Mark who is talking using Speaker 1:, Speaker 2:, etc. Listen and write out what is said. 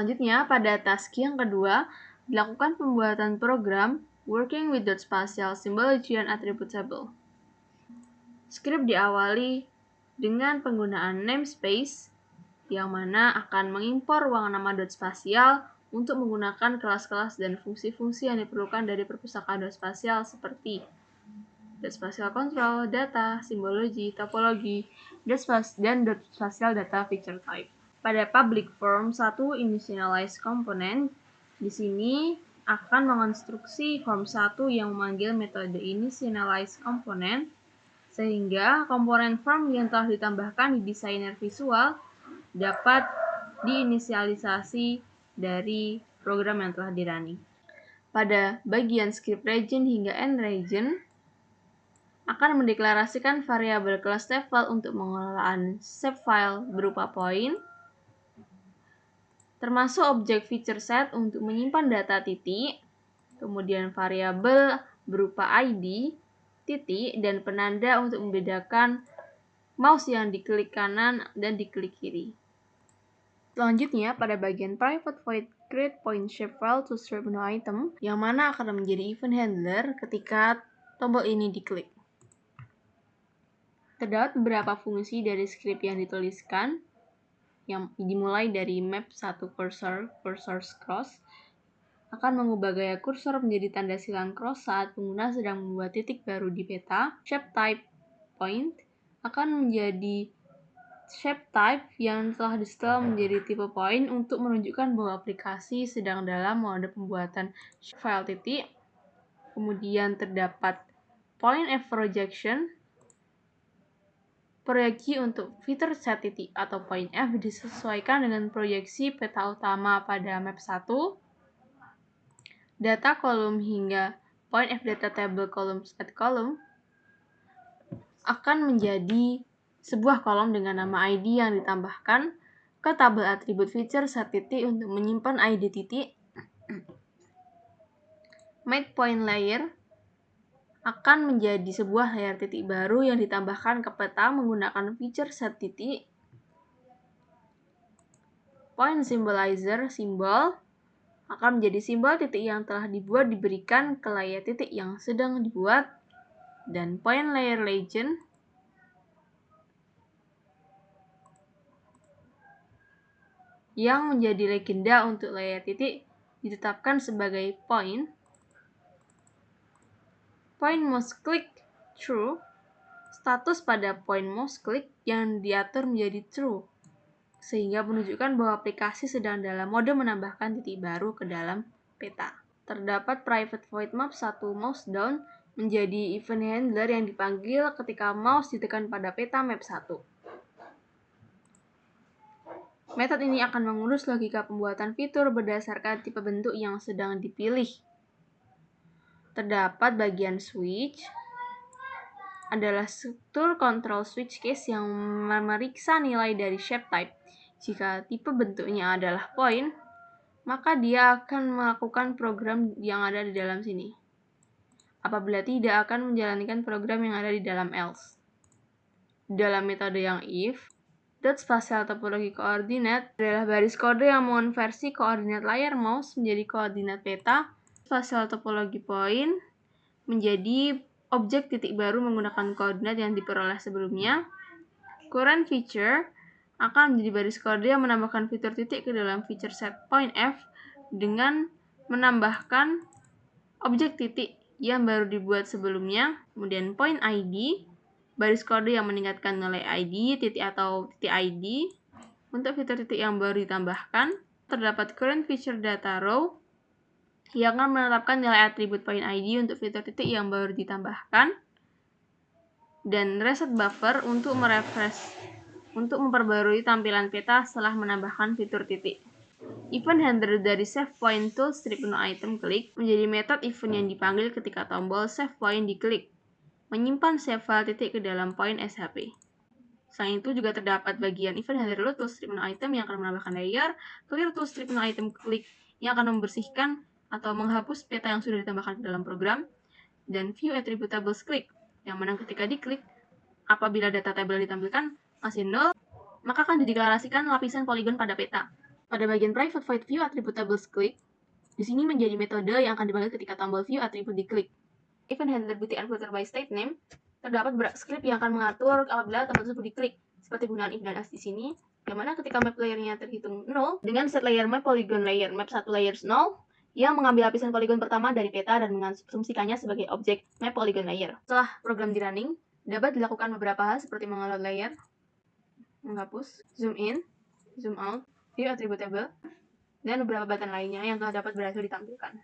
Speaker 1: Selanjutnya, pada task yang kedua, dilakukan pembuatan program Working with Dot Spatial Symbology and Attribute Table. Skrip diawali dengan penggunaan namespace, yang mana akan mengimpor ruang nama dot spasial untuk menggunakan kelas-kelas dan fungsi-fungsi yang diperlukan dari perpustakaan dot spasial seperti dot spatial control, data, simbologi, topologi, dan dot spatial data feature type. Pada public form 1 initialize component, di sini akan mengonstruksi form 1 yang memanggil metode initialize component, sehingga komponen form yang telah ditambahkan di desainer visual dapat diinisialisasi dari program yang telah dirunning. Pada bagian script region hingga end region, akan mendeklarasikan variabel kelas level untuk pengelolaan shapefile berupa point, termasuk objek feature set untuk menyimpan data titik, kemudian variabel berupa ID, titik, dan penanda untuk membedakan mouse yang diklik kanan dan diklik kiri. Selanjutnya, pada bagian private void create point shapefile to strip no item, yang mana akan menjadi event handler ketika tombol ini diklik. Terdapat beberapa fungsi dari script yang dituliskan, yang dimulai dari map 1 cursor cross, akan mengubah gaya kursor menjadi tanda silang cross saat pengguna sedang membuat titik baru di peta. Shape type point akan menjadi shape type yang telah disetel menjadi tipe point untuk menunjukkan bahwa aplikasi sedang dalam mode pembuatan file titik. Kemudian terdapat point F projection. Proyeksi untuk feature set titik atau point F disesuaikan dengan proyeksi peta utama pada map 1. Data kolom hingga point F data table columns at column akan menjadi sebuah kolom dengan nama ID yang ditambahkan ke tabel atribut feature set titik untuk menyimpan ID titik. Made point layer akan menjadi sebuah layer titik baru yang ditambahkan ke peta menggunakan feature set titik. Point symbolizer simbol akan menjadi simbol titik yang telah dibuat diberikan ke layer titik yang sedang dibuat. Dan point layer legend yang menjadi legenda untuk layer titik ditetapkan sebagai point mouse click true, status pada point mouse click yang diatur menjadi true, sehingga menunjukkan bahwa aplikasi sedang dalam mode menambahkan titik baru ke dalam peta. Terdapat private void map 1 mouse down menjadi event handler yang dipanggil ketika mouse ditekan pada peta map 1. Metode ini akan mengurus logika pembuatan fitur berdasarkan tipe bentuk yang sedang dipilih. Terdapat bagian switch adalah struktur control switch case yang memeriksa nilai dari shape type. Jika tipe bentuknya adalah point, maka dia akan melakukan program yang ada di dalam sini. Apabila tidak, akan menjalankan program yang ada di dalam else. Dalam metode yang if, dot spatial topologi koordinat adalah baris kode yang mengonversi koordinat layar mouse menjadi koordinat peta. Spatial topologi point menjadi objek titik baru menggunakan koordinat yang diperoleh sebelumnya. Current feature akan menjadi baris kode yang menambahkan fitur titik ke dalam feature set point F dengan menambahkan objek titik yang baru dibuat sebelumnya. Kemudian point ID, baris kode yang meningkatkan nilai ID, titik atau titik ID untuk fitur titik yang baru ditambahkan. Terdapat current feature data row yang akan menetapkan nilai atribut point ID untuk fitur titik yang baru ditambahkan. Dan reset buffer untuk memperbarui tampilan peta setelah menambahkan fitur titik. Event handler dari save point tool strip no item click menjadi metode event yang dipanggil ketika tombol save point diklik, menyimpan save file titik ke dalam point SHP. Selain itu juga terdapat bagian event handler load tool strip no item yang akan menambahkan layer, clear tool strip no item click yang akan membersihkan atau menghapus peta yang sudah ditambahkan ke dalam program, dan view attributables click yang mana ketika diklik, apabila data tabel yang ditampilkan masih 0, maka akan dideklarasikan lapisan poligon pada peta. Pada bagian private void view attributables click, di sini menjadi metode yang akan dipanggil ketika tombol view atribut diklik. Event handler btn filter by state name, terdapat beberapa script yang akan mengatur apabila tombol tersebut diklik, seperti penggunaan if dan else di sini, yang mana ketika map layernya terhitung 0, dengan set layer map polygon layer map 1 layers 0, yang mengambil lapisan poligon pertama dari peta dan mengasumsikannya sebagai objek map polygon layer. Setelah program di running, dapat dilakukan beberapa hal seperti mengelola layer, menghapus, zoom in, zoom out, view attributable, dan beberapa button lainnya yang telah dapat berhasil ditampilkan.